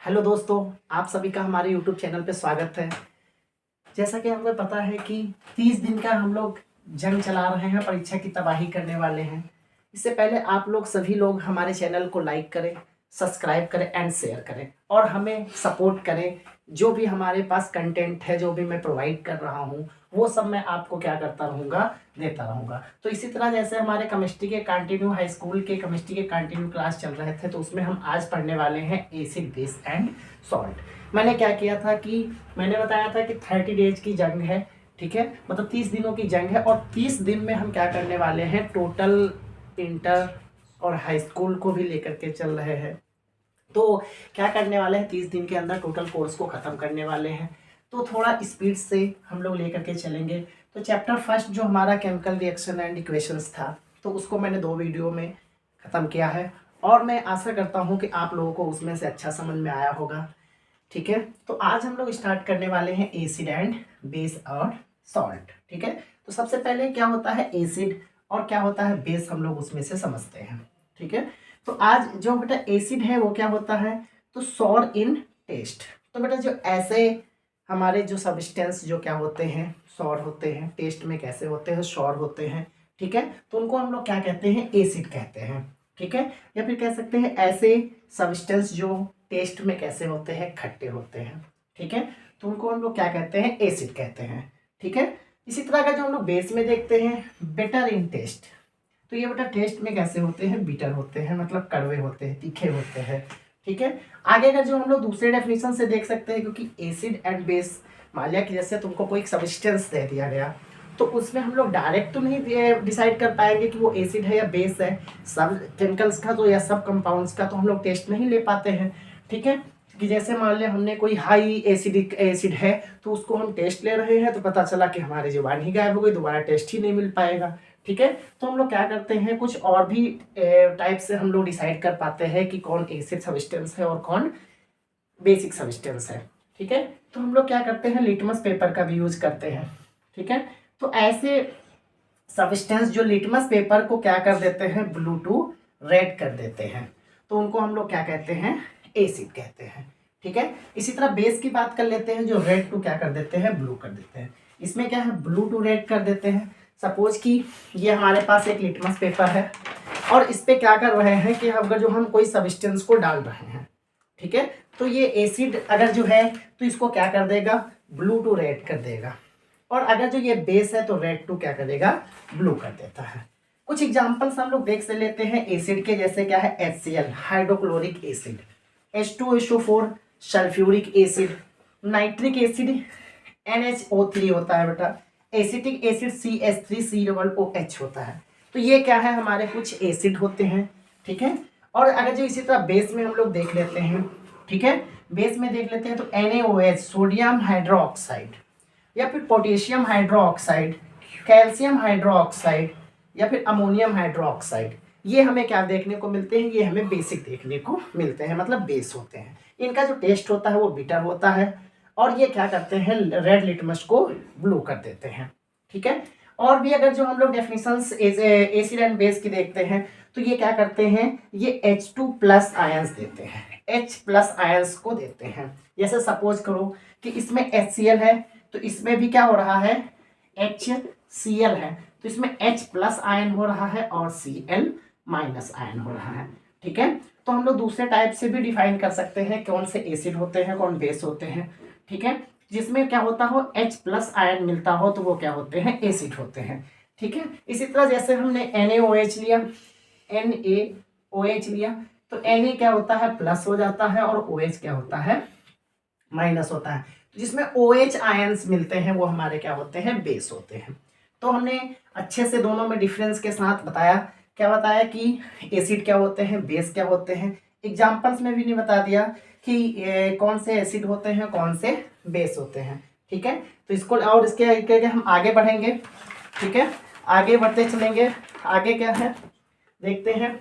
Hello दोस्तों, आप सभी का हमारे यूट्यूब चैनल पे स्वागत है। जैसा कि हमें पता है कि 30 दिन का हम लोग जंग चला रहे हैं, परीक्षा की तबाही करने वाले हैं। इससे पहले आप लोग सभी लोग हमारे चैनल को लाइक करें, सब्सक्राइब करें एंड शेयर करें और हमें सपोर्ट करें। जो भी हमारे पास कंटेंट है, जो भी मैं प्रोवाइड कर रहा हूँ, वो सब मैं आपको क्या करता रहूँगा, देता रहूँगा। तो इसी तरह जैसे हमारे केमिस्ट्री के कंटिन्यू हाई स्कूल के केमिस्ट्री के कंटिन्यू क्लास चल रहे थे, तो उसमें हम आज पढ़ने वाले हैं एसिड बेस एंड सॉल्ट। मैंने क्या किया था कि मैंने बताया था कि 30 डेज की जंग है, ठीक है, मतलब 30 दिनों की जंग है। और 30 दिन में हम क्या करने वाले हैं, टोटल इंटर और हाई स्कूल को भी लेकर के चल रहे हैं। तो क्या करने वाले हैं, 30 दिन के अंदर टोटल कोर्स को ख़त्म करने वाले हैं। तो थोड़ा स्पीड से हम लोग लेकर के चलेंगे। तो चैप्टर फर्स्ट जो हमारा केमिकल रिएक्शन एंड इक्वेशंस था, तो उसको मैंने 2 वीडियो में ख़त्म किया है और मैं आशा करता हूँ कि आप लोगों को उसमें से अच्छा समझ में आया होगा। ठीक है, तो आज हम लोग स्टार्ट करने वाले हैं एसिड एंड बेस और सॉल्ट। ठीक है, तो सबसे पहले क्या होता है एसिड और क्या होता है बेस, हम लोग उसमें से समझते हैं। ठीक है, तो आज जो बेटा एसिड है वो क्या होता है, तो सॉर इन टेस्ट। तो बेटा जो ऐसे हमारे जो सब्सटेंस जो क्या होते हैं, सॉर होते हैं, टेस्ट में कैसे होते हैं, सॉर होते हैं। ठीक है, तो उनको हम लोग क्या कहते हैं, एसिड कहते हैं। ठीक है, या फिर कह सकते हैं ऐसे सब्सटेंस जो टेस्ट में कैसे होते हैं, खट्टे होते हैं। ठीक है, तो उनको हम लोग क्या कहते हैं, एसिड कहते हैं। ठीक है, इसी तरह का जो हम लोग बेस में देखते हैं, बेटर इन टेस्ट। तो ये बेटा टेस्ट में कैसे होते हैं, बिटर होते हैं, मतलब कड़वे होते हैं, तीखे होते हैं। ठीक है, आगे का जो हम लोग दूसरे डेफिनेशन से देख सकते हैं, क्योंकि एसिड एंड बेस, मान लिया कि जैसे तुमको कोई सब्सटेंस दे दिया गया, तो उसमें हम लोग डायरेक्ट तो नहीं डिसाइड कर पाएंगे कि वो एसिड है या बेस है। सब केमिकल्स का तो या सब कंपाउंड्स का तो हम लोग टेस्ट नहीं ले पाते हैं। ठीक है, कि जैसे मान लिया हमने कोई हाई एसिडिक एसिड है, तो उसको हम टेस्ट ले रहे हैं, तो पता चला कि हमारी जुबान ही गायब हो गई, दोबारा टेस्ट ही नहीं मिल पाएगा। ठीक है, तो हम लोग क्या करते हैं, कुछ और भी टाइप से हम लोग डिसाइड कर पाते हैं कि कौन एसिड सब्सटेंस है और कौन बेसिक सब्सटेंस है। ठीक है, तो हम लोग क्या करते हैं, लिटमस पेपर का भी यूज करते हैं। ठीक है, तो ऐसे सब्सटेंस जो लिटमस पेपर को क्या कर देते हैं, ब्लू टू रेड कर देते हैं, तो उनको हम लोग क्या कहते हैं, एसिड कहते हैं। ठीक है, इसी तरह बेस की बात कर लेते हैं, जो रेड टू क्या कर देते हैं, ब्लू कर देते हैं। इसमें क्या है, ब्लू टू रेड कर देते हैं। सपोज कि ये हमारे पास एक लिटमस पेपर है और इस पे क्या कर रहे हैं कि अगर जो हम कोई सब्सटेंस को डाल रहे हैं, ठीक है, तो ये एसिड अगर जो है तो इसको क्या कर देगा, ब्लू टू रेड कर देगा। और अगर जो ये बेस है तो रेड टू क्या करेगा, ब्लू कर देता है। कुछ एग्जांपल्स हम लोग देख से लेते हैं एसिड के, जैसे क्या है, HCl hydrochloric acid, H2SO4 sulphuric acid, nitric acid NHO3 होता है बेटा, एसिटिक एसिड CH3COOH होता है। तो ये क्या है, हमारे कुछ एसिड होते हैं। ठीक है, और अगर जो इसी तरह बेस में हम लोग देख लेते हैं, ठीक है, बेस में देख लेते हैं तो NaOH सोडियम हाइड्रोक्साइड, या फिर पोटेशियम हाइड्रोक्साइड, कैल्शियम हाइड्रोक्साइड, या फिर अमोनियम हाइड्रोक्साइड, ये हमें क्या देखने को मिलते हैं, ये हमें बेसिक देखने को मिलते हैं, मतलब बेस होते हैं। इनका जो टेस्ट होता है वो बिटर होता है और ये क्या करते हैं, रेड लिटमस को ब्लू कर देते हैं। ठीक है, और भी अगर जो हम लोग डेफिनेशंस एसिड एंड बेस की देखते हैं, तो ये क्या करते हैं, ये H2+ आयंस देते हैं, H+ आयंस को देते हैं। जैसे सपोज करो कि इसमें HCl है, तो इसमें भी क्या हो रहा है, HCl है, तो इसमें H+ आयन हो रहा है और Cl- आयन हो रहा है। ठीक है, तो हम लोग दूसरे टाइप से भी डिफाइन कर सकते हैं कौन से एसिड होते हैं, कौन बेस होते हैं। ठीक है, जिसमें क्या होता हो, H+ आयन मिलता हो, तो वो क्या होते हैं, एसिड होते हैं। ठीक है, इसी तरह जैसे हमने NaOH लिया, NaOH लिया, तो Na क्या होता है, प्लस हो जाता है और OH क्या होता है, माइनस होता है। तो जिसमें OH आयंस मिलते हैं वो हमारे क्या होते हैं, बेस होते हैं। तो हमने अच्छे से दोनों में डिफरेंस के साथ बताया, क्या बताया कि एसिड क्या होते हैं, बेस क्या होते हैं। एग्जाम्पल्स में भी नहीं बता दिया कि कौन से एसिड होते हैं, कौन से बेस होते हैं। ठीक है, तो इसको और इसके आगे हम आगे बढ़ेंगे। ठीक है, आगे बढ़ते चलेंगे, आगे क्या है देखते हैं।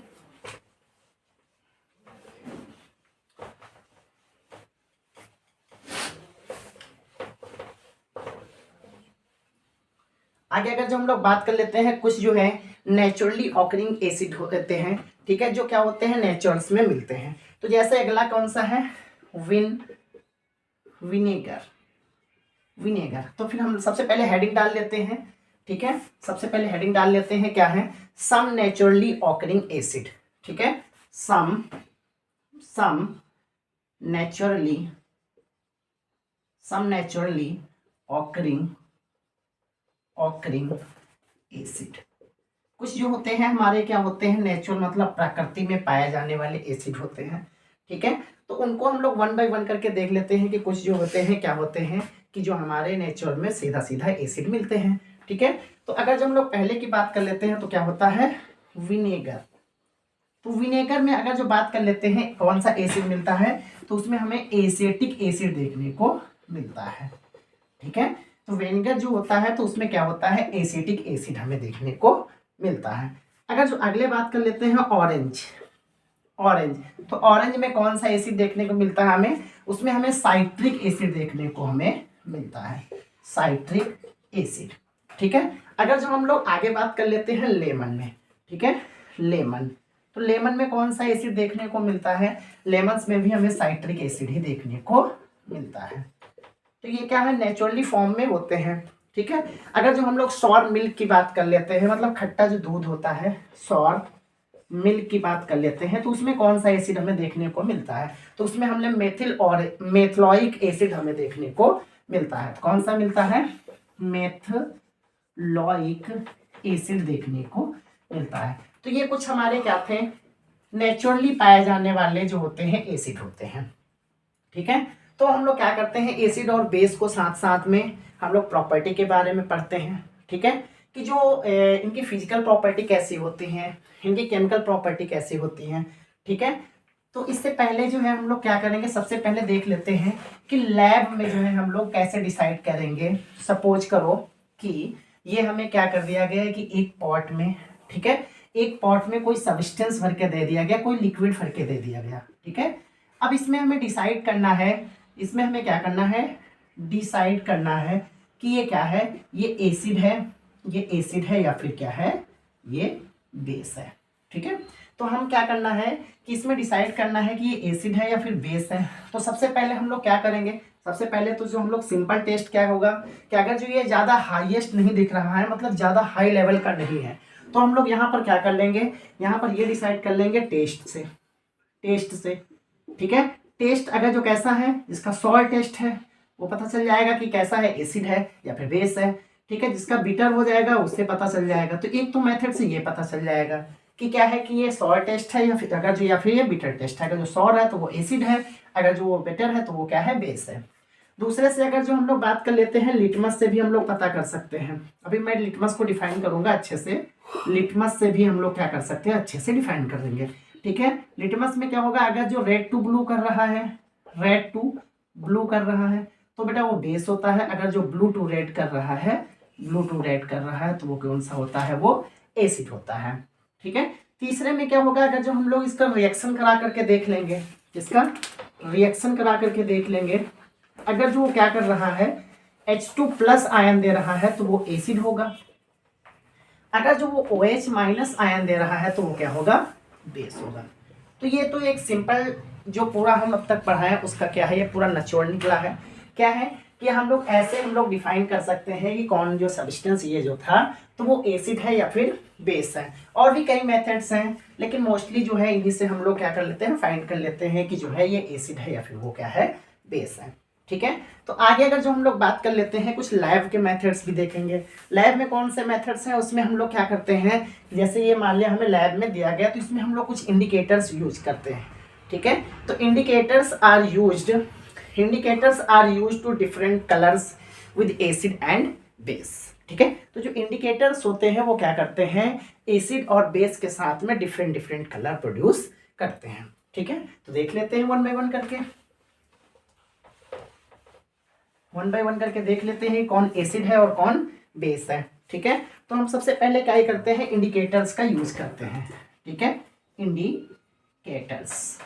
आगे अगर जो हम लोग बात कर लेते हैं, कुछ जो है नेचुरली ऑकरिंग एसिड होते हैं। ठीक है, जो क्या होते हैं, नेचर्स में मिलते हैं। तो जैसे अगला कौन सा है, विनेगर। विनेगर। तो फिर हम सबसे पहले हेडिंग डाल लेते हैं, ठीक है। सबसे पहले हेडिंग डाल लेते हैं, क्या है, सम नेचुरली ऑकरिंग एसिड, ठीक है। सम नेचुरली ऑकरिंग एसिड। कुछ जो होते हैं हमारे, क्या होते हैं, नेचुरल मतलब प्रकृति में पाए जाने वाले एसिड होते हैं, ठीक है। तो उनको हम लोग वन बाय वन करके देख लेते हैं कि कुछ जो होते हैं क्या होते हैं कि जो हमारे नेचर में सीधा सीधा एसिड मिलते हैं, ठीक है। तो अगर जब हम लोग पहले की बात कर लेते हैं तो क्या होता है, विनेगर। तो विनेगर में अगर जो बात कर लेते हैं कौन सा एसिड मिलता है, तो उसमें हमें एसिटिक एसिड देखने को मिलता है, ठीक है। तो विनेगर जो होता है तो उसमें क्या होता है, एसिटिक एसिड हमें देखने को मिलता है। अगर जो अगले बात कर लेते हैं ऑरेंज। तो ऑरेंज में कौन सा एसिड देखने को मिलता है हमें, उसमें हमें साइट्रिक एसिड देखने को हमें मिलता है, साइट्रिक एसिड, ठीक है। अगर जो हम लोग आगे बात कर लेते हैं लेमन में, ठीक है, लेमन। तो लेमन में कौन सा एसिड देखने को मिलता है, लेमन्स में भी हमें साइट्रिक एसिड ही देखने को मिलता है। तो ये क्या है, नेचुरली फॉर्म में होते हैं, ठीक है। अगर जो हम लोग सॉर मिल्क की बात कर लेते हैं, मतलब खट्टा जो दूध होता है, सॉर मिल्क की बात कर लेते हैं, तो उसमें कौन सा एसिड हमें देखने को मिलता है, तो उसमें हमने मेथिल और मेथलॉइक एसिड हमें देखने को मिलता है। कौन सा मिलता है, मेथलॉइक एसिड देखने को मिलता है। तो ये कुछ हमारे क्या थे, नेचुरली पाए जाने वाले जो होते हैं एसिड होते हैं, ठीक है। तो हम लोग क्या करते हैं, एसिड और बेस को साथ साथ में हम लोग प्रॉपर्टी के बारे में पढ़ते हैं, ठीक है, कि जो इनकी फिजिकल प्रॉपर्टी कैसी होती हैं, इनकी केमिकल प्रॉपर्टी कैसी होती हैं, ठीक है। तो इससे पहले जो है हम लोग क्या करेंगे, सबसे पहले देख लेते हैं कि लैब में जो है हम लोग कैसे डिसाइड करेंगे। सपोज करो कि ये हमें क्या कर दिया गया है कि एक पॉट में, ठीक है, एक पॉट में कोई सब्सटेंस भर के दे दिया गया, कोई लिक्विड भर के दे दिया गया, ठीक है। अब इसमें हमें डिसाइड करना है, इसमें हमें क्या करना है, डिसाइड करना है कि ये क्या है, ये एसिड है, ये एसिड है या फिर क्या है, ये बेस है, ठीक है। तो हम क्या करना है कि इसमें डिसाइड करना है कि ये एसिड है या फिर बेस है। तो सबसे पहले हम लोग क्या करेंगे, सबसे पहले तो जो हम लोग सिंपल टेस्ट क्या होगा कि अगर जो ये ज़्यादा हाईएस्ट नहीं दिख रहा है, मतलब ज़्यादा हाई लेवल का नहीं है, तो हम लोग यहाँ पर क्या कर लेंगे, यहाँ पर ये डिसाइड कर लेंगे टेस्ट से, ठीक है। टेस्ट अगर जो कैसा है, जिसका सॉल्ट टेस्ट है वो पता चल जाएगा कि कैसा है, एसिड है या फिर बेस है, ठीक है। जिसका बिटर हो जाएगा उससे पता चल जाएगा। तो एक तो मेथड से ये पता चल जाएगा कि क्या है कि ये सॉर टेस्ट है या फिर अगर जो, या फिर ये बिटर टेस्ट है। अगर जो सॉर है तो वो एसिड है, अगर जो वो बिटर है तो वो क्या है, बेस है। दूसरे से अगर जो हम लोग बात कर लेते हैं, लिटमस से भी हम लोग पता कर सकते हैं। अभी मैं लिटमस को डिफाइन करूंगा अच्छे से, लिटमस से भी हम लोग क्या कर सकते हैं, अच्छे से डिफाइन कर देंगे, ठीक है। लिटमस में क्या होगा, अगर जो रेड टू ब्लू कर रहा है, रेड टू ब्लू कर रहा है तो बेटा वो बेस होता है। अगर जो ब्लू टू रेड कर रहा है, ब्लू टू रेड कर रहा है तो वो कौन सा होता है, वो एसिड होता है, ठीक है। तीसरे में क्या होगा, अगर जो हम लोग इसका रिएक्शन करा करके देख लेंगे, इसका रिएक्शन करा करके देख लेंगे, अगर जो वो क्या कर रहा है, H2+ आयन दे रहा है तो वो एसिड होगा। अगर जो वो OH- आयन दे रहा है तो वो क्या होगा, बेस होगा। तो ये तो एक सिंपल जो पूरा हम अब तक पढ़ा है उसका क्या है, ये पूरा निचोड़ निकला है। क्या है कि हम लोग ऐसे हम लोग डिफाइन कर सकते हैं कि कौन जो सब्सटेंस ये जो था तो वो एसिड है या फिर बेस है। और भी कई मेथड्स हैं, लेकिन मोस्टली जो है इन्हीं से हम लोग क्या कर लेते हैं, फाइंड कर लेते हैं कि जो है ये एसिड है या फिर वो क्या है, बेस है, ठीक है। तो आगे अगर जो हम लोग बात कर लेते हैं, कुछ लैब के मेथड्स भी देखेंगे। लैब में कौन से मेथड्स हैं, उसमें हम लोग क्या करते हैं, जैसे ये मान लिया हमें लैब में दिया गया तो इसमें हम लोग कुछ इंडिकेटर्स यूज करते हैं, ठीक है। तो indicators are used to different colours with acid and base, ठीक है। तो जो इंडिकेटर्स होते हैं वो क्या करते हैं, एसिड और बेस के साथ में डिफरेंट डिफरेंट कलर प्रोड्यूस करते हैं, ठीक है। तो देख लेते हैं वन बाय वन करके देख लेते हैं कौन एसिड है और कौन बेस है, ठीक है। तो हम सबसे पहले क्या करते हैं, इंडिकेटर्स का यूज करते हैं, ठीक है। इंडिकेटर्स,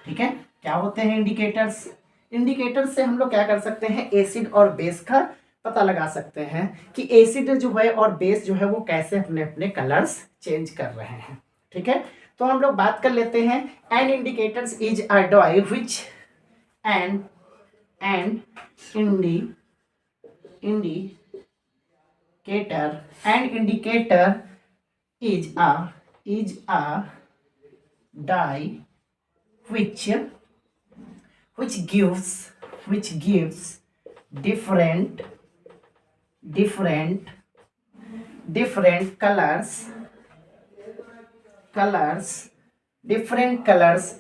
ठीक है। क्या होते हैं इंडिकेटर्स, इंडिकेटर्स से हम लोग क्या कर सकते हैं, एसिड और बेस का पता लगा सकते हैं कि एसिड जो है और बेस जो है वो कैसे अपने अपने कलर्स चेंज कर रहे हैं, ठीक है। तो हम लोग बात कर लेते हैं, an indicators is a dye and indicator is a die which gives different different colors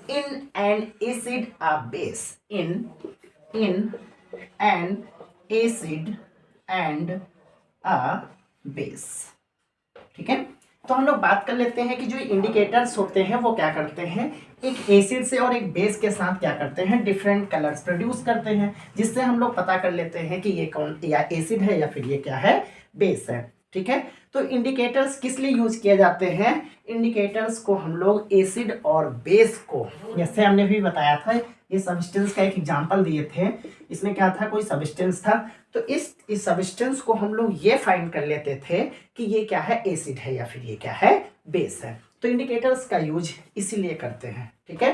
in an acid or base, in an acid and a base। ठीक है, तो हम लोग बात कर लेते हैं कि जो इंडिकेटर्स होते हैं वो क्या करते हैं, एक एसिड से और एक बेस के साथ क्या करते हैं, डिफरेंट कलर्स प्रोड्यूस करते हैं, जिससे हम लोग पता कर लेते हैं कि ये कौन या एसिड है या फिर ये क्या है, बेस है। ठीक है, तो इंडिकेटर्स किस लिए यूज किए जाते हैं, इंडिकेटर्स को हम लोग एसिड और बेस को, जैसे हमने भी बताया था, ये सब्सटेंस का एक एग्जांपल दिए थे, इसमें क्या था, कोई सब्सटेंस था, तो इस सब्सटेंस को हम लोग ये फाइंड कर लेते थे कि ये क्या है, एसिड है या फिर ये क्या है, बेस है। तो इंडिकेटर्स का यूज इसीलिए करते हैं। ठीक है,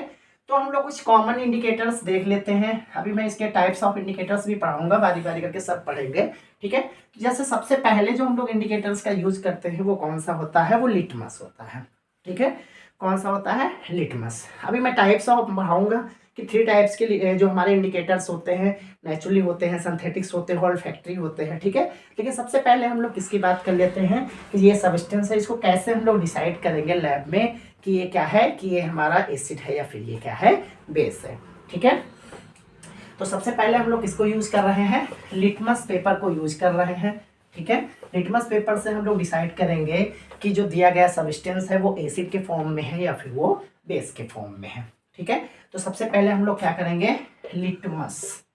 तो हम लोग कुछ कॉमन इंडिकेटर्स देख लेते हैं। अभी मैं इसके टाइप्स ऑफ इंडिकेटर्स भी पढ़ाऊंगा, बारी बारी करके सब पढ़ेंगे। ठीक है, जैसे सबसे पहले जो हम लोग इंडिकेटर्स का यूज करते हैं वो कौन सा होता है, वो लिटमस होता है। ठीक है, कौन सा होता है, लिटमस। अभी मैं टाइप्स ऑफ पढ़ाऊंगा कि 3 टाइप्स के लिए जो हमारे इंडिकेटर्स होते हैं, नेचुरली होते हैं, सिंथेटिक्स होते हैं और फैक्ट्री होते हैं। ठीक है, लेकिन सबसे पहले हम लोग किसकी बात कर लेते हैं कि ये सब्सटेंस है, इसको कैसे हम लोग डिसाइड करेंगे लैब में कि ये क्या है, कि ये हमारा एसिड है या फिर ये क्या है, बेस है। ठीक है, तो सबसे पहले हम लोग किसको यूज कर रहे हैं, लिटमस पेपर को यूज कर रहे हैं। ठीक है, लिटमस पेपर से हम लोग डिसाइड करेंगे कि जो दिया गया सब्सटेंस है वो एसिड के फॉर्म में है या फिर वो बेस के फॉर्म में है। ठीक है, तो सबसे पहले हम लोग क्या करेंगे, लिटमस।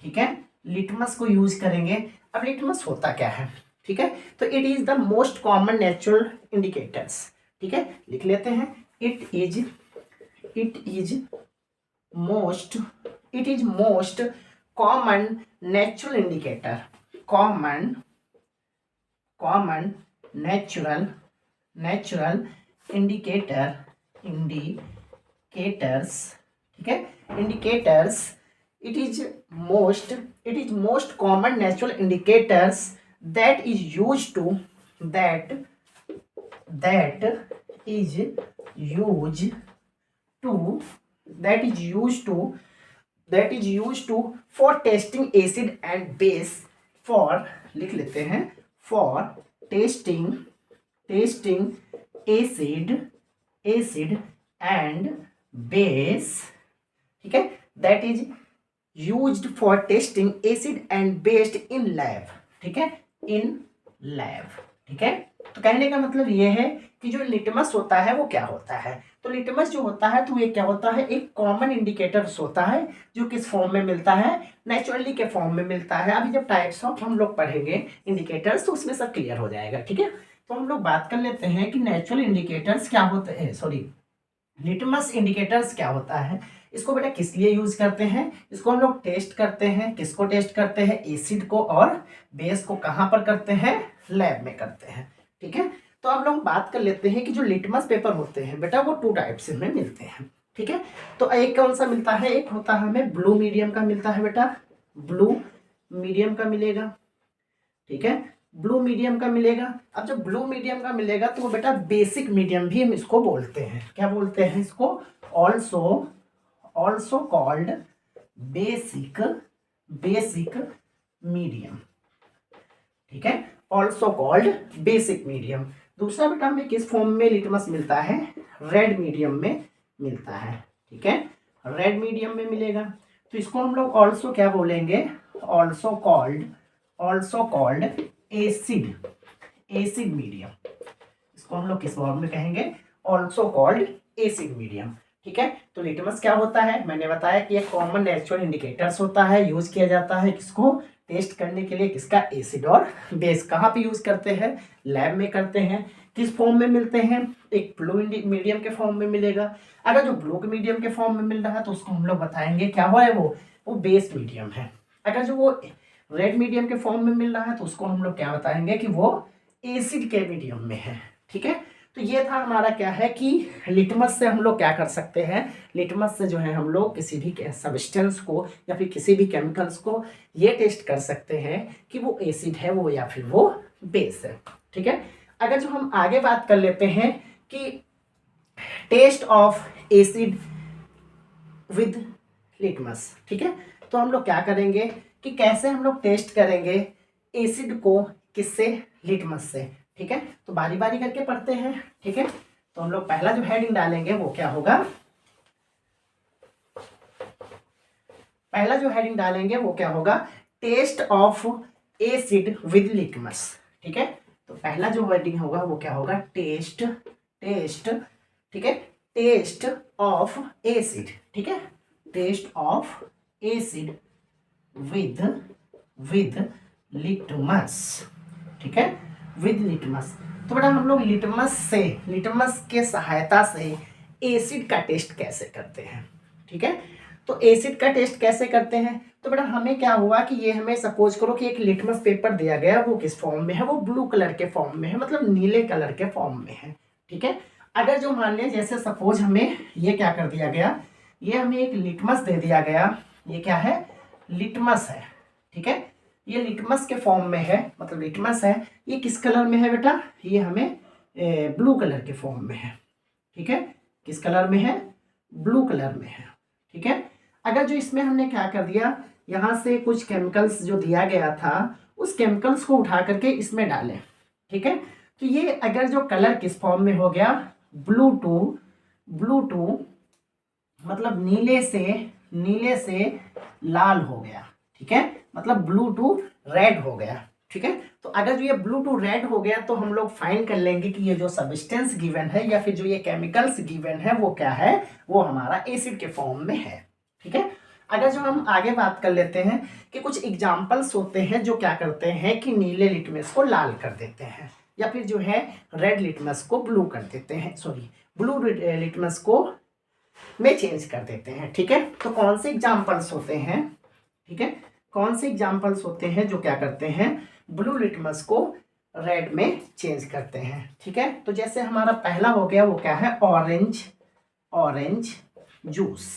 ठीक है, लिटमस को यूज करेंगे। अब लिटमस होता क्या है, ठीक है, तो it is the most common natural indicators. ठीक है, लिख लेते हैं, it is most common natural indicator, common natural indicators. ठीक है, indicators, it is most common natural indicators that is used to for testing acid and base, for लिख लेते हैं, for testing acid and base। ठीक है, that is used for testing acid and base in lab। ठीक है, in lab। ठीक है, तो कहने का मतलब ये है कि जो लिटमस होता है वो क्या होता है, तो लिटमस जो होता है तो ये क्या होता है, एक कॉमन इंडिकेटर्स होता है जो किस फॉर्म में मिलता है, नेचुरली के फॉर्म में मिलता है। अभी जब टाइप्स ऑफ हम लोग पढ़ेंगे इंडिकेटर्स तो उसमें सब क्लियर हो जाएगा। ठीक है, तो हम लोग बात कर लेते हैं कि नेचुरल इंडिकेटर्स क्या होते हैं, सॉरी लिटमस इंडिकेटर्स क्या होता है। इसको बेटा किस लिए यूज करते हैं, इसको हम लोग टेस्ट करते हैं, किसको टेस्ट करते हैं, एसिड को, और बेस को कहाँ पर करते हैं, लैब में करते हैं। ठीक है, तो अब लोग बात कर लेते हैं कि जो लिटमस पेपर होते हैं बेटा वो 2 टाइप्स में मिलते हैं। ठीक है, तो एक कौन सा मिलता है, एक होता है हमें ब्लू मीडियम का मिलता है बेटा, ब्लू मीडियम का मिलेगा। ठीक है, ब्लू मीडियम का मिलेगा। अब जब ब्लू मीडियम का मिलेगा तो वो बेटा बेसिक मीडियम भी हम इसको बोलते हैं, क्या बोलते हैं इसको, ऑल्सो कॉल्ड बेसिक मीडियम। ठीक है, ऑल्सो कॉल्ड बेसिक मीडियम। दूसरा बेटा हमें किस फॉर्म में लिटमस मिलता है, रेड मीडियम में मिलता है। ठीक है, रेड मीडियम में मिलेगा, तो इसको हम लोग ऑल्सो क्या बोलेंगे, ऑल्सो कॉल्ड एसिड मीडियम। इसको हम लोग किस फॉर्म में कहेंगे, ऑल्सो कॉल्ड एसिड मीडियम। ठीक है, तो लिटमस क्या होता है, मैंने बताया कि एक कॉमन नेचुरल इंडिकेटर्स होता है, यूज किया जाता है किसको, टेस्ट करने के लिए, किसका, एसिड और बेस। कहाँ पे यूज करते हैं, लैब में करते हैं। किस फॉर्म में मिलते हैं, एक ब्लू मीडियम के फॉर्म में मिलेगा। अगर जो ब्लू मीडियम के फॉर्म में मिल रहा है तो उसको हम लोग बताएंगे क्या हुआ है, वो बेस मीडियम है। अगर जो वो रेड मीडियम के फॉर्म में मिल रहा है तो उसको हम लोग क्या बताएंगे कि वो एसिड के मीडियम में है। ठीक है, तो ये था हमारा क्या है कि लिटमस से हम लोग क्या कर सकते हैं, लिटमस से जो है हम लोग किसी भी सब्सटेंस को या फिर किसी भी केमिकल्स को ये टेस्ट कर सकते हैं कि वो एसिड है वो या फिर वो बेस है। ठीक है, अगर जो हम आगे बात कर लेते हैं कि test of acid with litmus. ठीक है, तो हम लोग क्या करेंगे कि कैसे हम लोग टेस्ट करेंगे एसिड को, किससे, लिटमस से। ठीक है, तो बारी बारी करके पढ़ते हैं। ठीक है, तो हम लोग पहला जो हेडिंग डालेंगे वो क्या होगा, पहला जो हेडिंग डालेंगे वो क्या होगा, test of acid with litmus. ठीक है, तो पहला जो हेडिंग होगा वो क्या होगा, टेस्ट, टेस्ट, ठीक है, टेस्ट ऑफ एसिड। ठीक है, test of acid with litmus. ठीक है, विद लिटमस। तो बेटा हम लोग लिटमस के सहायता से एसिड का टेस्ट कैसे करते हैं। ठीक है, तो एसिड का टेस्ट कैसे करते हैं, तो बेटा हमें क्या हुआ कि ये हमें सपोज करो कि एक लिटमस पेपर दिया गया, वो किस फॉर्म में है, वो ब्लू कलर के फॉर्म में है, मतलब नीले कलर के फॉर्म में है। ठीक है, अगर जो मान लिया जैसे सपोज हमें ये क्या कर दिया गया, ये हमें एक लिटमस दे दिया गया, ये क्या है, लिटमस है। ठीक है, ये लिटमस के फॉर्म में है, मतलब लिटमस है, ये किस कलर में है बेटा, ये हमें ब्लू कलर के फॉर्म में है। ठीक है, किस कलर में है, ब्लू कलर में है। ठीक है, अगर जो इसमें हमने क्या कर दिया, यहाँ से कुछ केमिकल्स जो दिया गया था उस केमिकल्स को उठा करके इसमें डालें। ठीक है, तो ये अगर जो कलर किस फॉर्म में हो गया, ब्लू टू मतलब नीले से लाल हो गया। ठीक है, मतलब ब्लू टू रेड हो गया। ठीक है, तो अगर जो ये ब्लू टू रेड हो गया तो हम लोग फाइंड कर लेंगे कि ये जो सब्सटेंस गिवन है या फिर जो ये केमिकल्स गिवन है वो क्या है, वो हमारा एसिड के फॉर्म में है। ठीक है, अगर जो हम आगे बात कर लेते हैं कि कुछ एग्जाम्पल्स होते हैं जो क्या करते हैं कि नीले लिटमस को लाल कर देते हैं, या फिर जो है रेड लिटमस को ब्लू कर देते हैं, सॉरी ब्लू लिटमस को में चेंज कर देते हैं। ठीक है, तो कौन से एग्जाम्पल्स होते हैं, ठीक है, कौन से एग्जाम्पल्स होते हैं जो क्या करते हैं, ब्लू लिटमस को रेड में चेंज करते हैं। ठीक है, तो जैसे हमारा पहला हो गया वो क्या है, ऑरेंज जूस।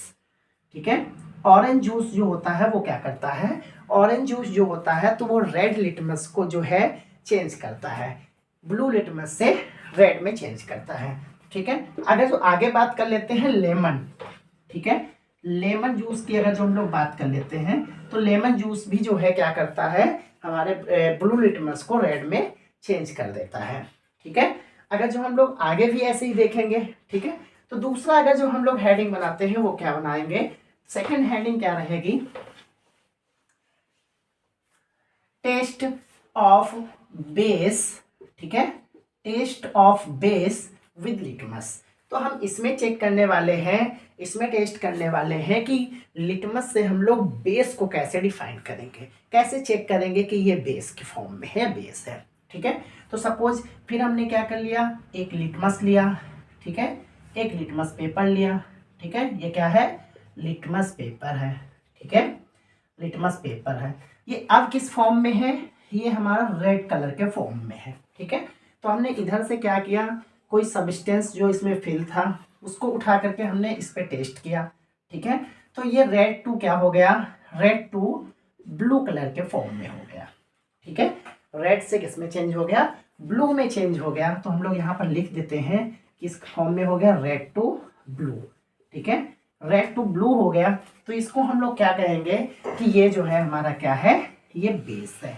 ठीक है, ऑरेंज जूस जो होता है वो क्या करता है, ऑरेंज जूस जो होता है तो वो रेड लिटमस को जो है चेंज करता है, ब्लू लिटमस से रेड में चेंज करता है। ठीक है, अगर जो आगे बात कर लेते हैं लेमन। ठीक है, लेमन जूस की अगर जो हम लोग बात कर लेते हैं तो लेमन जूस भी जो है क्या करता है, हमारे ब्लू लिटमस को रेड में चेंज कर देता है। ठीक है, अगर जो हम लोग आगे भी ऐसे ही देखेंगे। ठीक है, तो दूसरा अगर जो हम लोग हेडिंग बनाते हैं वो क्या बनाएंगे, सेकंड हेडिंग क्या रहेगी, टेस्ट ऑफ बेस। ठीक है, test of base with litmus. तो हम इसमें चेक करने वाले हैं, इसमें टेस्ट करने वाले हैं कि लिटमस से हम लोग बेस को कैसे डिफाइन करेंगे, कैसे चेक करेंगे कि ये बेस के फॉर्म में है, बेस है। ठीक है, तो सपोज फिर हमने क्या कर लिया, एक लिटमस लिया। ठीक है, एक लिटमस पेपर लिया। ठीक है, ये क्या है, लिटमस पेपर है। ठीक है, लिटमस पेपर है, ये अब किस फॉर्म में है, ये हमारा रेड कलर के फॉर्म में है। ठीक है, तो हमने इधर से क्या किया, कोई सब्सटेंस जो इसमें फिल था उसको उठा करके हमने इस पे टेस्ट किया। ठीक है, तो ये रेड टू क्या हो गया, रेड टू ब्लू कलर के फॉर्म में हो गया। ठीक है, रेड से किस में चेंज हो गया, ब्लू में चेंज हो गया। तो हम लोग यहाँ पर लिख देते हैं किस फॉर्म में हो गया, रेड टू ब्लू। ठीक है, रेड टू ब्लू हो गया, तो इसको हम लोग क्या कहेंगे कि ये जो है हमारा क्या है, ये बेस है।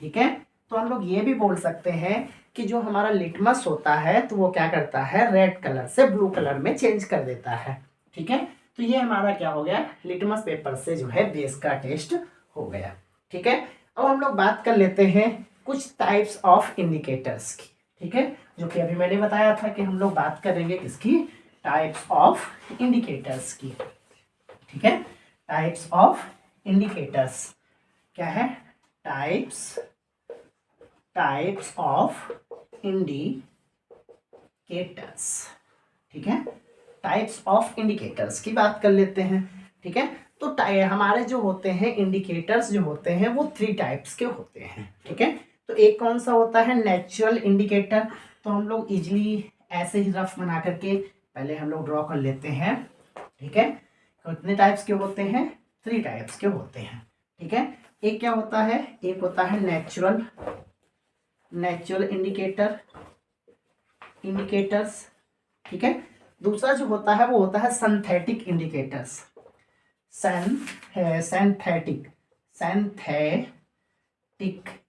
ठीक है, तो हम लोग ये भी बोल सकते हैं कि जो हमारा लिटमस होता है तो वो क्या करता है, रेड कलर से ब्लू कलर में चेंज कर देता है। ठीक है, तो ये हमारा क्या हो गया, लिटमस पेपर से जो है बेस का टेस्ट हो गया। ठीक है, अब हम लोग बात कर लेते हैं कुछ टाइप्स ऑफ इंडिकेटर्स की। ठीक है, जो कि अभी मैंने बताया था कि हम लोग बात करेंगे किसकी, टाइप्स ऑफ इंडिकेटर्स की। ठीक है, टाइप्स ऑफ इंडिकेटर्स क्या है, टाइप्स ऑफ इंडिकेटर्स। ठीक है, टाइप्स ऑफ इंडिकेटर्स की बात कर लेते हैं। ठीक है, तो हमारे जो होते हैं इंडिकेटर्स जो होते हैं वो 3 टाइप्स के होते हैं। ठीक है, तो एक कौन सा होता है, नेचुरल इंडिकेटर। तो हम लोग इजीली ऐसे ही रफ बना करके पहले हम लोग ड्रॉ कर लेते हैं। ठीक है, कितने टाइप्स के होते हैं? 3 टाइप्स के होते हैं। ठीक है, एक क्या होता है? एक होता है नेचुरल इंडिकेटर्स। ठीक है, दूसरा जो होता है वो होता है सिंथेटिक इंडिकेटर्स। Synthetic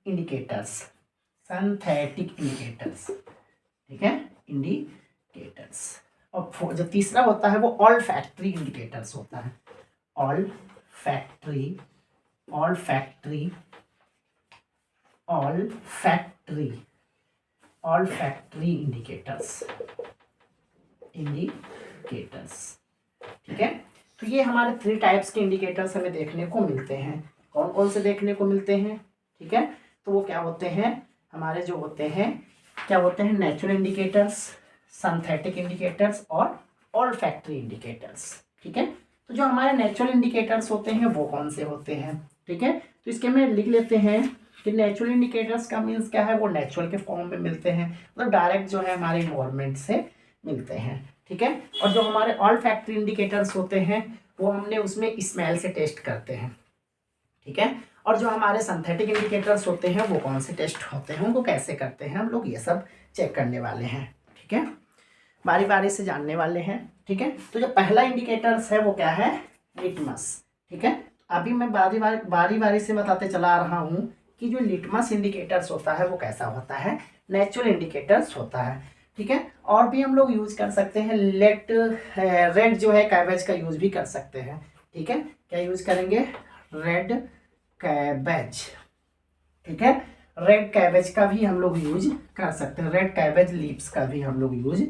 indicators. ठीक है, इंडिकेटर्स। और जो तीसरा होता है वो ऑल फैक्ट्री इंडिकेटर्स होता है। All factory indicators. ठीक है, तो ये हमारे 3 टाइप्स के इंडिकेटर्स हमें देखने को मिलते हैं। कौन कौन से देखने को मिलते हैं? ठीक है, तो वो क्या होते हैं? हमारे जो होते हैं क्या होते हैं? नेचुरल इंडिकेटर्स, सिंथेटिक इंडिकेटर्स और ऑल फैक्ट्री इंडिकेटर्स। ठीक है, तो जो हमारे नेचुरल इंडिकेटर्स होते हैं वो कौन से होते हैं? ठीक है, तो इसके में लिख लेते हैं कि नेचुरल इंडिकेटर्स का मीन्स क्या है? वो नेचुरल के फॉर्म में मिलते हैं, मतलब डायरेक्ट जो है हमारे इन्वायरमेंट से मिलते हैं। ठीक है, और जो हमारे ऑल फैक्ट्री इंडिकेटर्स होते हैं वो हमने उसमें स्मेल से टेस्ट करते हैं। ठीक है, और जो हमारे सिंथेटिक इंडिकेटर्स होते हैं वो कौन से टेस्ट होते हैं, उनको कैसे करते हैं हम लोग, ये सब चेक करने वाले हैं। ठीक है, बारी बारी से जानने वाले हैं। ठीक है, तो जो पहला इंडिकेटर्स है वो क्या है? लिटमस। ठीक है, अभी मैं बारी बारी से बताते चला रहा हूँ कि जो लिटमस इंडिकेटर्स होता है वो कैसा होता है? नेचुरल इंडिकेटर्स होता है। ठीक है, और भी हम लोग यूज कर सकते हैं। रेड जो है कैबेज का यूज भी कर सकते हैं। ठीक है, क्या यूज करेंगे? Red cabbage. ठीक है, रेड कैबेज का भी हम लोग यूज कर सकते हैं। रेड कैबेज लीव्स का भी हम लोग यूज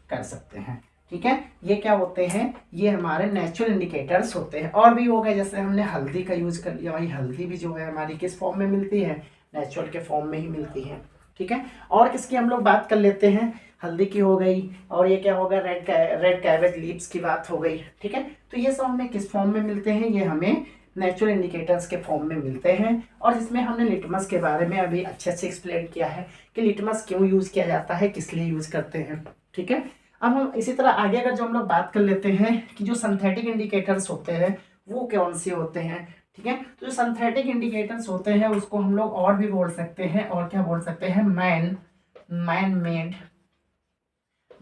कर सकते हैं। ठीक है, ये क्या होते हैं? ये हमारे नेचुरल इंडिकेटर्स होते हैं। और भी हो गए, जैसे हमने हल्दी का यूज कर लिया। भाई हल्दी भी जो है हमारी किस फॉर्म में मिलती है? नेचुरल के फॉर्म में ही मिलती है। ठीक है, और किसकी हम लोग बात कर लेते हैं? हल्दी की हो गई, और ये क्या होगा? रेड कैबेज लीव्स की बात हो गई। ठीक है, तो ये सब हमें किस फॉर्म में मिलते हैं? ये हमें नेचुरल इंडिकेटर्स के फॉर्म में मिलते हैं। और जिसमें हमने लिटमस के बारे में अभी अच्छे से एक्सप्लेन किया है कि लिटमस क्यों यूज किया जाता है, किस लिए यूज करते हैं। ठीक है, अब हम इसी तरह आगे अगर जो हम लोग बात कर लेते हैं कि जो सिंथेटिक इंडिकेटर्स होते हैं वो कौन से होते हैं। ठीक है, तो जो सिंथेटिक इंडिकेटर्स होते हैं उसको हम लोग और भी बोल सकते हैं, और क्या बोल सकते हैं?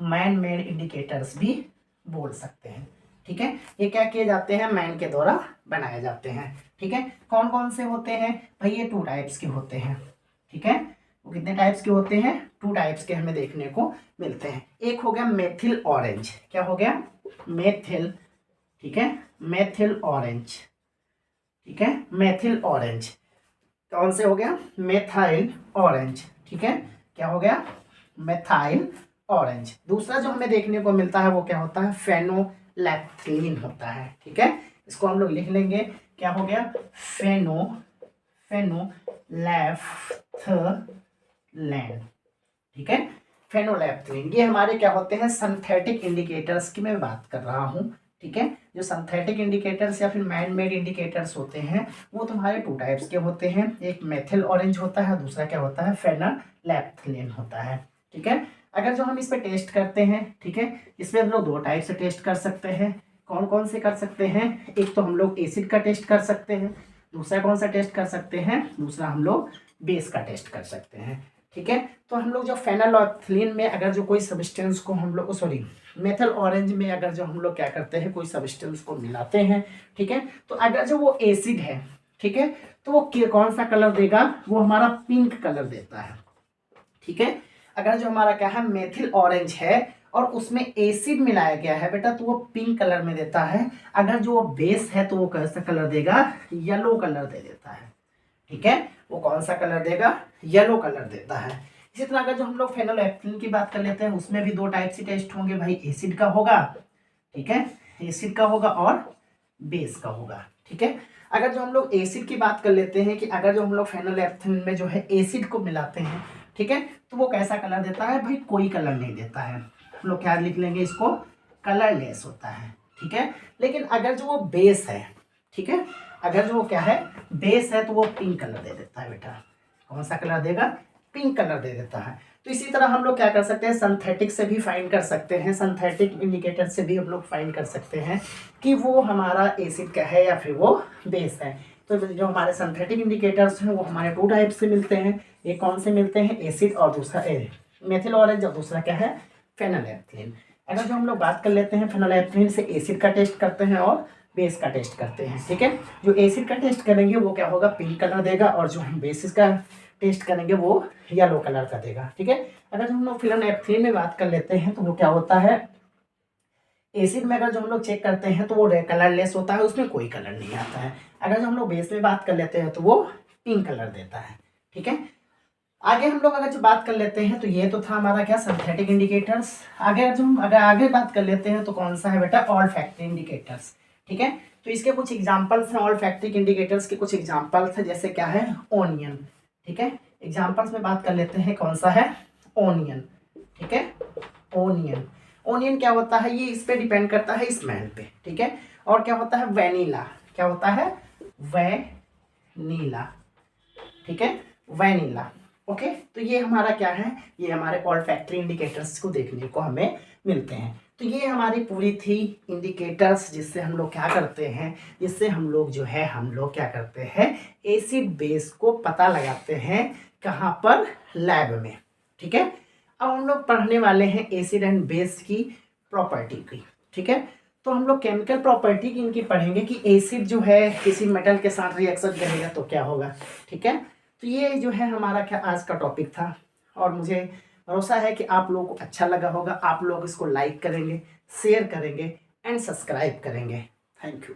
मैन मेड इंडिकेटर्स भी बोल सकते हैं। ठीक है, ये क्या किए जाते हैं? मैन के द्वारा बनाए जाते हैं। ठीक है, कौन कौन से होते हैं? भाई ये 2 टाइप्स के होते हैं। ठीक है, वो कितने टाइप्स के होते हैं? 2 टाइप्स के हमें देखने को मिलते हैं। एक हो गया मेथिल ऑरेंज। क्या हो गया? मेथिल। ठीक है, मेथिल ऑरेंज। ठीक है, मेथिल ऑरेंज। कौन से हो गया? Methyl orange. ठीक है, क्या हो गया? Methyl orange. दूसरा जो हमें देखने को मिलता है वो क्या होता है? फेनोलैफ्थलीन होता है। ठीक है, इसको हम लोग लिख लेंगे। क्या हो गया? फेनोलैफ्थलीन। ठीक है, फेनोलैफ्थलीन। ये हमारे क्या होते हैं? सिंथेटिक इंडिकेटर्स की मैं बात कर रहा हूँ। ठीक है, जो सिंथेटिक इंडिकेटर्स या फिर मैन मेड इंडिकेटर्स होते हैं वो तुम्हारे 2 टाइप्स के होते हैं। एक मेथिल ऑरेंज होता है, दूसरा क्या होता है? फेनोलैफ्थलीन होता है। ठीक है, अगर जो हम इस पे टेस्ट करते हैं, ठीक है, इसमें हम लोग 2 टाइप से टेस्ट कर सकते हैं। कौन कौन से कर सकते हैं? एक तो हम लोग एसिड का टेस्ट कर सकते हैं। दूसरा कौन सा टेस्ट कर सकते हैं? दूसरा हम लोग बेस का टेस्ट कर सकते हैं। ठीक है, तो हम लोग जो फेनोलैफ्थलीन में अगर जो कोई सब्सटेंस को हम लोग मेथल ऑरेंज में अगर जो हम लोग क्या करते हैं, कोई सब्सटेंस को मिलाते हैं, ठीक है, तो अगर जो वो एसिड है, ठीक है, तो वो कौन सा कलर देगा? वो हमारा पिंक कलर देता है। ठीक है, अगर जो हमारा क्या है? मेथिल ऑरेंज है और उसमें एसिड मिलाया गया है बेटा, तो वो पिंक कलर में देता है। अगर जो बेस है तो वो कैसा कलर देगा? येलो कलर दे देता है। ठीक है, वो कौन सा कलर देगा? येलो कलर देता है। इसी तरह अगर जो हम लोग फेनोलैफ्थलीन की बात कर लेते हैं उसमें भी 2 टाइप से टेस्ट होंगे भाई, एसिड का होगा। ठीक है, एसिड का होगा और बेस का होगा। ठीक है, अगर जो हम लोग एसिड की बात कर लेते हैं कि अगर जो हम लोग फेनोलैफ्थलीन में जो है एसिड को मिलाते हैं, ठीक है, तो वो कैसा कलर देता है? भाई कोई कलर नहीं देता है। हम लोग क्या लिख लेंगे इसको? कलरलेस होता है। ठीक है, लेकिन अगर जो वो बेस है, ठीक है, अगर जो वो क्या है? बेस है, तो वो पिंक कलर दे देता है बेटा। कौन सा कलर देगा? पिंक कलर दे देता है। तो इसी तरह हम लोग क्या कर सकते हैं, सिंथेटिक से भी फाइंड कर सकते हैं, सिंथेटिक इंडिकेटर से भी हम लोग फाइंड कर सकते हैं कि वो हमारा एसिड का है या फिर वो बेस है। तो जो हमारे सिंथेटिक इंडिकेटर्स हैं वो हमारे 2 टाइप से मिलते हैं। एक कौन से मिलते हैं, एसिड और दूसरा मेथिल ऑरेंज, और दूसरा क्या है, फेनोलेफ्थलीन। अगर जो हम लोग बात कर लेते हैं फेनोलेफ्थलीन से एसिड का टेस्ट करते हैं और बेस का टेस्ट करते हैं, ठीक है। जो एसिड का टेस्ट करेंगे वो क्या होगा, पिंक कलर देगा, और जो हम बेसिस का टेस्ट करेंगे वो येलो कलर का देगा, ठीक है। अगर हम लोग फेनोलेफ्थलीन में बात कर लेते हैं तो वो क्या होता है, एसिड में अगर जो हम लोग चेक करते हैं तो वो कलरलेस होता है, उसमें कोई कलर नहीं आता है। अगर जो हम लोग बेस में बात कर लेते हैं तो वो पिंक कलर देता है, ठीक है। आगे हम लोग अगर जो बात कर लेते हैं तो ये तो था हमारा क्या, सिंथेटिक इंडिकेटर्स। आगे जो हम अगर आगे बात कर लेते हैं तो कौन सा है बेटा, ऑल्फैक्टरी इंडिकेटर्स, ठीक है। तो इसके कुछ एग्जांपल्स हैं, ऑल्फैक्टिक इंडिकेटर्स के कुछ एग्जांपल्स हैं, जैसे क्या है, ओनियन, ठीक है। एग्जांपल्स में बात कर लेते हैं, कौन सा है, ओनियन, ठीक है। ओनियन, ओनियन क्या होता है, ये इस पे डिपेंड करता है स्मेल पे, ठीक है। और क्या होता है, वैनिला, क्या होता है, वैनिला, ठीक है, वैनिला, ओके। तो ये हमारा क्या है, ये हमारे ऑल्फैक्टरी इंडिकेटर्स को देखने को हमें मिलते हैं। तो ये हमारी पूरी थी इंडिकेटर्स, जिससे हम लोग क्या करते हैं, जिससे हम लोग जो है, हम लोग क्या करते हैं, एसिड बेस को पता लगाते हैं, कहाँ पर, लैब में, ठीक है। अब हम लोग पढ़ने वाले हैं एसिड एंड बेस की प्रॉपर्टी की, ठीक है। तो हम लोग केमिकल प्रॉपर्टी की इनकी पढ़ेंगे कि एसिड जो है किसी मेटल के साथ रिएक्शन करेगा तो क्या होगा, ठीक है। तो ये जो है हमारा क्या आज का टॉपिक था, और मुझे भरोसा है कि आप लोगों को अच्छा लगा होगा। आप लोग इसको लाइक करेंगे, शेयर करेंगे एंड सब्सक्राइब करेंगे। Thank you.